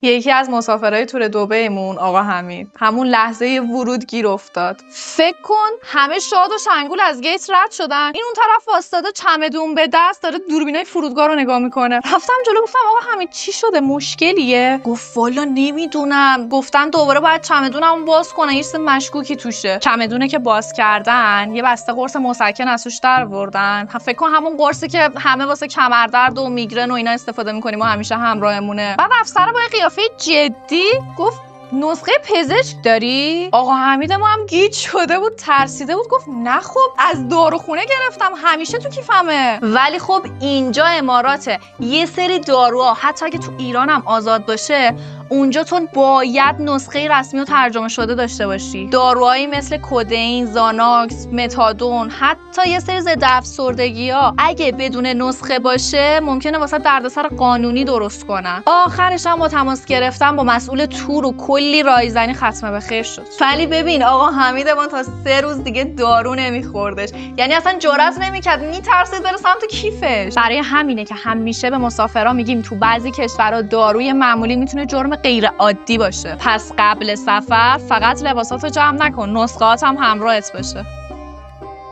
یکی از مسافرای تور دبیمون آقا حمید همون لحظه ورود گیر افتاد. فکر کن همه شاد و شنگول از گیت رد شدن، این اون طرف واسطاده چمدون به دست داره دوربینای فرودگاه رو نگاه میکنه. رفتم جلو گفتم آقا حمید چی شده، مشکلیه؟ گفت والا نمیدونم، گفتن دوباره باید چمدونمو باز کنن، یه چیز مشکوکی توشه. چمدونه که باز کردن یه بسته قرص مسکن از توش درآوردن. فکر کن همون قرصی که همه واسه کمردرد و میگرن و اینا استفاده میکنیم و همیشه همراهمونه. بعد افسر با قیافه جدی گفت نسخه پزشک داری؟ آقا حمید ما هم گیج شده بود، ترسیده بود، گفت نه خب از داروخونه گرفتم، همیشه تو کیفمه. ولی خب اینجا اماراته، یه سری داروها حتی اگه تو ایران هم آزاد باشه اونجا تو باید نسخه رسمی و ترجمه شده داشته باشی. داروهایی مثل کدئین، زاناکس، متادون، حتی یه سری ضد افسردگی‌ها اگه بدون نسخه باشه ممکنه واسه دردسر قانونی درست کنن. آخرش هم با تماس گرفتم با مسئول تور و کلی رایزنی ختمه به خیر شد. ولی ببین آقا حمید ما تا 3 روز دیگه دارو نمیخوردش، یعنی اصلا جرئت نمیکرد، میترسید بره سمت کیفش. برای همینه که همیشه به مسافرا میگیم تو بعضی کشورها داروی معمولی میتونه جرم غیر عادی باشه. پس قبل سفر فقط لباساتو جمع نکن، نسخه‌هات هم همراهت باشه.